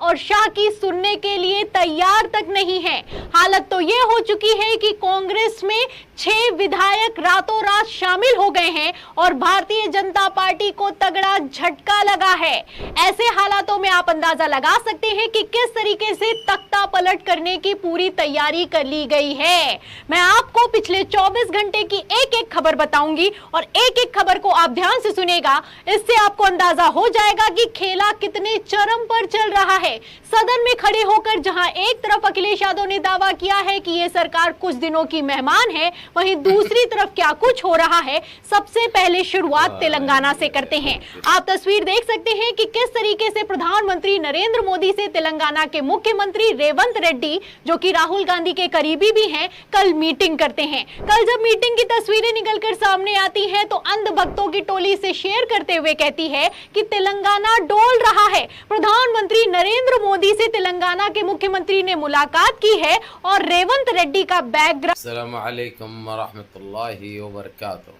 और शाह की सुनने के लिए तैयार तक नहीं है। हालत तो ये हो चुकी है कि कांग्रेस में 6 विधायक रातों रात शामिल हो गए हैं और भारतीय जनता पार्टी को तगड़ा झटका लगा है। ऐसे हालातों में आप अंदाजा लगा सकते हैं कि किस तरीके से तख्ता पलट करने की पूरी तैयारी कर ली गई है। मैं आपको पिछले 24 घंटे की एक एक खबर बताऊंगी और एक एक खबर को आप ध्यान से सुनेगा। इससे आपको अंदाजा हो जाएगा कि खेला कितने चरम पर चल रहा है। सदन में खड़े होकर जहां एक तरफ अखिलेश यादव ने दावा किया है कि यह सरकार कुछ दिनों की मेहमान है, वहीं दूसरी तरफ क्या कुछ हो रहा है। सबसे पहले शुरुआत तेलंगाना से करते हैं। आप तस्वीर देख सकते हैं कि किस तरीके से प्रधानमंत्री नरेंद्र मोदी से तेलंगाना के मुख्यमंत्री रेवंत रेड्डी, जो कि राहुल गांधी के करीबी भी हैं, कल मीटिंग करते हैं। कल जब मीटिंग की तस्वीरें निकलकर सामने आती हैं तो अंध भक्तों की टोली से शेयर करते हुए कहती है कि तेलंगाना डोल रहा है। प्रधानमंत्री नरेंद्र मोदी से तेलंगाना के मुख्यमंत्री ने मुलाकात की है और रेवंत रेड्डी का बैकग्राउंड। अस्सलामु अलैकुम व रहमतुल्लाहि व बरकातुहू।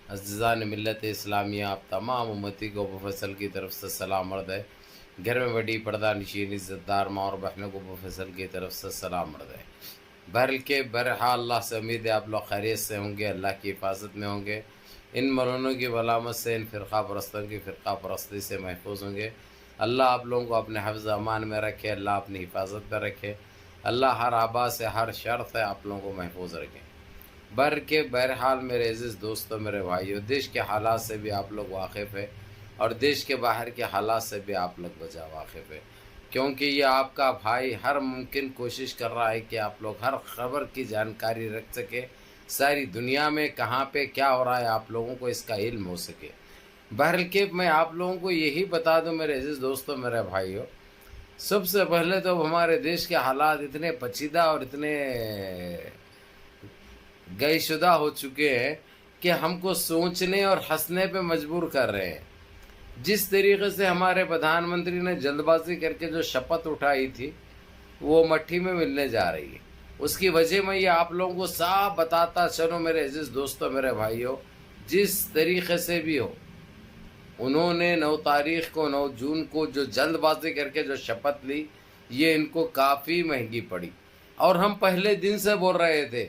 अज़ीज़ान मिल्लत इस्लामिया, आप तमाम उम्मती को अबू फैसल की तरफ से सलाम अर्ज़ है। घर में बड़ी पर्दा नशीन इज़्ज़तदार माँ और बहनों को अबू फैसल की तरफ से सलाम अर्ज़ है। बहरहाल अल्लाह से उम्मीद है आप लोग खैरियत से होंगे, अल्लाह की हिफाजत में होंगे, इन मरूनों की वलामत से, इन फ़िरक़ा परस्तों की फ़िरक़ा परस्ती से महफूज होंगे। अल्लाह आप लोगों को अपने हिफ्ज़ अमान में रखे, अल्लाह अपनी हिफाजत में रखे, अल्लाह हर आबा से, हर शर से आप लोगों को महफूज रखे। बहरहाल मेरे अज़ीज़ दोस्तों, मेरे भाइयों, देश के हालात से भी आप लोग वाकिफ़ है और देश के बाहर के हालात से भी आप लोग बजा वाकिफ़ है, क्योंकि ये आपका भाई हर मुमकिन कोशिश कर रहा है कि आप लोग हर खबर की जानकारी रख सके, सारी दुनिया में कहाँ पे क्या हो रहा है आप लोगों को इसका इल्म हो सके। बहरहाल मैं आप लोगों को यही बता दूं मेरे अज़ीज़ दोस्तों, मेरे भाइयों, सबसे पहले तो हमारे देश के हालात इतने पचीदा और इतने गयशुदा हो चुके हैं कि हमको सोचने और हंसने पे मजबूर कर रहे हैं। जिस तरीके से हमारे प्रधानमंत्री ने जल्दबाजी करके जो शपथ उठाई थी वो मट्टी में मिलने जा रही है। उसकी वजह मैं ये आप लोगों को साफ बताता चलूँ मेरे अज़ीज़ दोस्तों, मेरे भाइयों, जिस तरीके से भी हो, उन्होंने 9 तारीख़ को 9 जून को जो जल्दबाजी करके जो शपथ ली, ये इनको काफ़ी महंगी पड़ी। और हम पहले दिन से बोल रहे थे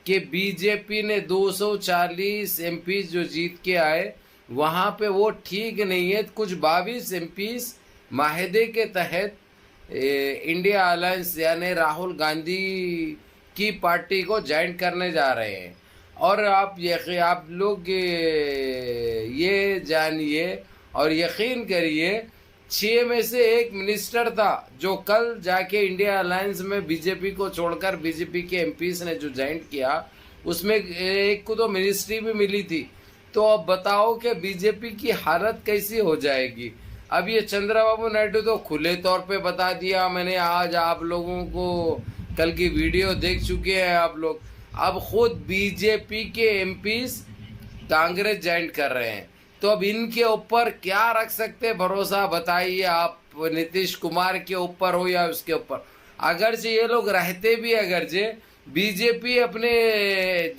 कि बीजेपी ने 240 एमपी जो जीत के आए, वहाँ पे वो ठीक नहीं है। कुछ 22 एमपी माहदे के तहत इंडिया अलायंस यानी राहुल गांधी की पार्टी को ज्वाइन करने जा रहे हैं। और आप लोग ये जानिए और यकीन करिए, 6 में से 1 मिनिस्टर था जो कल जाके इंडिया अलायंस में बीजेपी को छोड़कर बीजेपी के एमपीस ने जो ज्वाइन किया, उसमें एक को तो मिनिस्ट्री भी मिली थी। तो अब बताओ कि बीजेपी की हालत कैसी हो जाएगी। अब ये चंद्रबाबू नायडू तो खुले तौर पे बता दिया, मैंने आज आप लोगों को कल की वीडियो देख चुके हैं आप लोग, अब खुद बीजेपी के एमपीस कांग्रेस ज्वाइन कर रहे हैं। तो अब इनके ऊपर क्या रख सकते भरोसा, बताइए आप। नीतीश कुमार के ऊपर हो या उसके ऊपर, अगर से ये लोग रहते भी, अगर जे बीजेपी अपने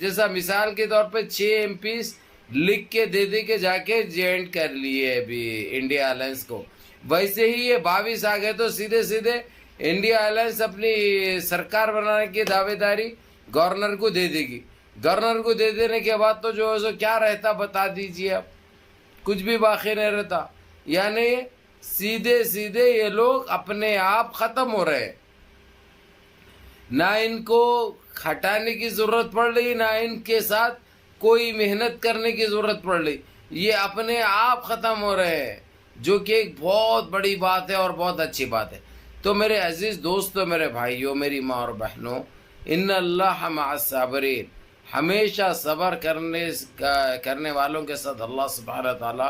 जैसा मिसाल के तौर पे 6 एमपीस लिख के दे के जाके ज्वाइन कर लिए अभी इंडिया अलायंस को, वैसे ही ये 22 आ गए तो सीधे सीधे इंडिया अलायंस अपनी सरकार बनाने की दावेदारी गवर्नर को दे देगी। गवर्नर को दे देने के बाद तो जो है सो क्या रहता बता दीजिए आप, कुछ भी बाकी नहीं रहता। यानी सीधे सीधे ये लोग अपने आप खत्म हो रहे हैं, ना इनको हटाने की जरूरत पड़ रही, ना इनके साथ कोई मेहनत करने की जरूरत पड़ रही, ये अपने आप खत्म हो रहे हैं, जो कि एक बहुत बड़ी बात है और बहुत अच्छी बात है। तो मेरे अजीज दोस्तों, मेरे भाइयों, मेरी माँ और बहनों, इन्ना अल्लाह मअस साबिरीन, हमेशा सब्र करने वालों के साथ अल्लाह सुब्हानहू तआला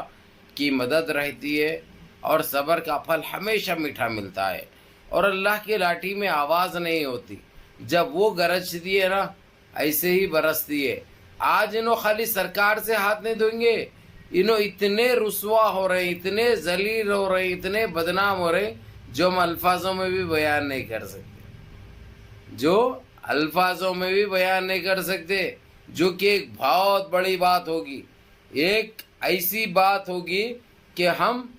की मदद रहती है और सब्र का फल हमेशा मीठा मिलता है। और अल्लाह की लाठी में आवाज़ नहीं होती, जब वो गरजती है ना ऐसे ही बरसती है। आज इन्हों खाली सरकार से हाथ नहीं धोएंगे, इन्हों इतने रुसवा हो रहे हैं, इतने जलील हो रहे हैं, इतने बदनाम हो रहे हैं, जो हम अल्फाजों में भी बयान नहीं कर सकते, जो अल्फाजों में भी बयान नहीं कर सकते, जो कि एक बहुत बड़ी बात होगी, एक ऐसी बात होगी कि हम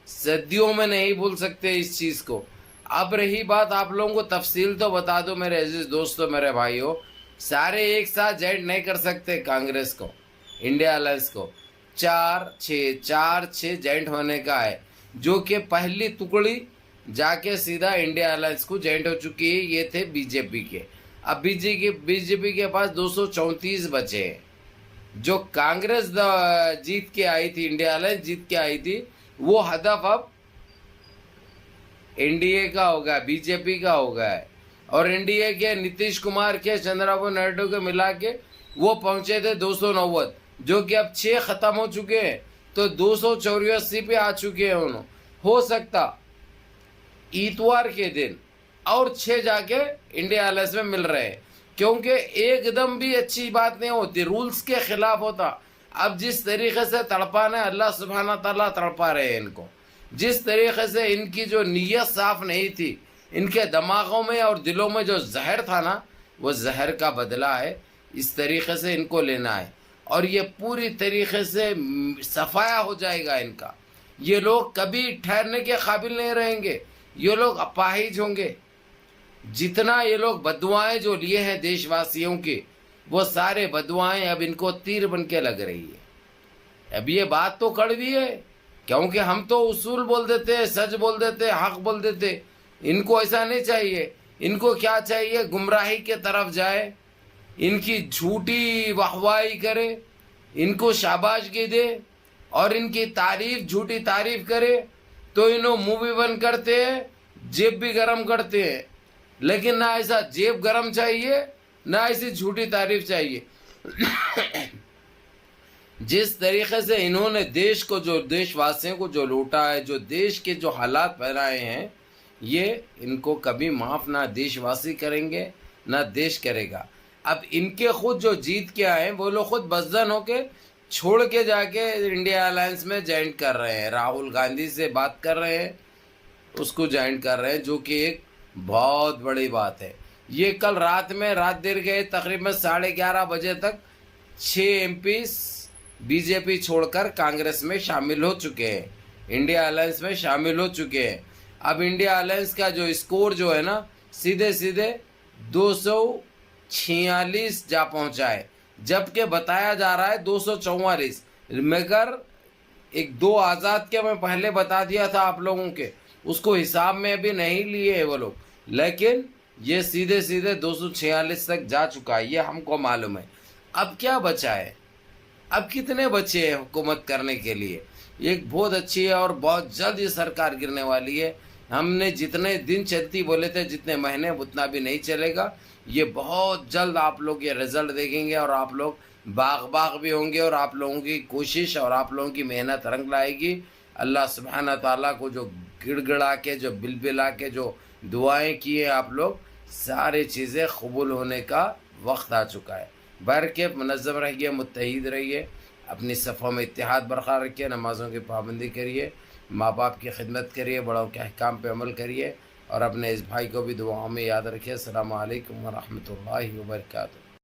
सदियों में नहीं भूल सकते इस चीज़ को। अब रही बात, आप लोगों को तफसील तो बता दो मेरे अजीज दोस्तों, मेरे भाइयों, सारे एक साथ ज्वाइन नहीं कर सकते कांग्रेस को, इंडिया अलायंस को। 4-6 ज्वाइंट होने का है, जो कि पहली टुकड़ी जाके सीधा इंडिया अलायंस को ज्वाइंट हो चुकी है। ये थे बीजेपी के। अब बीजेपी के पास 234 बचे हैं। जो कांग्रेस जीत के आई थी, इंडिया अलायंस जीत के आई थी, वो हदफ अब एनडीए का होगा, बीजेपी का होगा है। और एनडीए के नीतीश कुमार के, चंद्रबाबू नायडू के मिला के वो पहुंचे थे 290, जो कि अब 6 खत्म हो चुके हैं, तो 284 पे आ चुके हैं उन्होंने। हो सकता इतवार के दिन और 6 जाके इंडिया अलायंस में मिल रहे हैं, क्योंकि एकदम भी अच्छी बात नहीं होती, रूल्स के खिलाफ होता। अब जिस तरीके से तड़पाना है, अल्लाह सुब्हाना ताला तड़पा रहे हैं इनको। जिस तरीके से इनकी जो नीयत साफ नहीं थी, इनके दिमागों में और दिलों में जो जहर था ना, वो जहर का बदला है। इस तरीके से इनको लेना है और ये पूरी तरीके से सफाया हो जाएगा इनका। ये लोग कभी ठहरने के काबिल नहीं रहेंगे, ये लोग अपाहिज होंगे। जितना ये लोग बदुआएं जो लिए हैं देशवासियों की, वो सारे बदुआएं अब इनको तीर बन के लग रही है। अब ये बात तो कड़वी है, क्योंकि हम तो उसूल बोल देते, सच बोल देते, हक बोल देते। इनको ऐसा नहीं चाहिए। इनको क्या चाहिए? गुमराही के तरफ जाए, इनकी झूठी वाहवाही करे, इनको शाबाशगी दे और इनकी तारीफ, झूठी तारीफ करे, तो इन्हों मुंह भी बंद करते हैं, जेब भी गरम करते हैं। लेकिन ना ऐसा जेब गरम चाहिए, ना ऐसी झूठी तारीफ चाहिए। जिस तरीके से इन्होंने देश को, जो देशवासियों को जो लूटा है, जो देश के जो हालात फैलाए हैं, ये इनको कभी माफ ना देशवासी करेंगे ना देश करेगा। अब इनके खुद जो जीत के आए हैं, वो लोग खुद बजदन होके छोड़ के जाके इंडिया अलायंस में ज्वाइन कर रहे हैं। राहुल गांधी से बात कर रहे हैं, उसको ज्वाइन कर रहे हैं, जो कि एक बहुत बड़ी बात है। ये कल रात में रात देर गए, तकरीबन 11:30 बजे तक 6 MP बीजेपी छोड़कर कांग्रेस में शामिल हो चुके हैं, इंडिया अलायंस में शामिल हो चुके हैं। अब इंडिया अलायंस का जो स्कोर जो है ना, सीधे सीधे 246 जा पहुंचा है, जबकि बताया जा रहा है 244। मगर 1-2 आज़ाद के मैं पहले बता दिया था आप लोगों के, उसको हिसाब में भी नहीं लिए है वो लोग, लेकिन ये सीधे सीधे 246 तक जा चुका है, ये हमको मालूम है। अब क्या बचा है? अब कितने बचे हैं हुकूमत करने के लिए? एक बहुत अच्छी है और बहुत जल्द ये सरकार गिरने वाली है। हमने जितने दिन चलती बोले थे, जितने महीने, उतना भी नहीं चलेगा। ये बहुत जल्द आप लोग ये रिजल्ट देखेंगे और आप लोग बाग भी होंगे और आप लोगों की कोशिश और आप लोगों की मेहनत रंग लाएगी। अल्लाह सुब्हाना ताला को जो गिड़गिड़ा के, जो बिलबिला के जो दुआएं किए आप लोग, सारी चीज़ें कबूल होने का वक्त आ चुका है। बर के मुनज़्ज़म रहिए, मुत्तहिद रहिए, अपनी सफ़ों में इत्तेहाद बरकरार रखिए, नमाज़ों की पाबंदी करिए, माँ बाप की खिदमत करिए, बड़ों के अहकाम पे अमल करिए और अपने इस भाई को भी दुआओं में याद रखिए। अस्सलामु अलैकुम व रहमतुल्लाहि व बरकातुहू।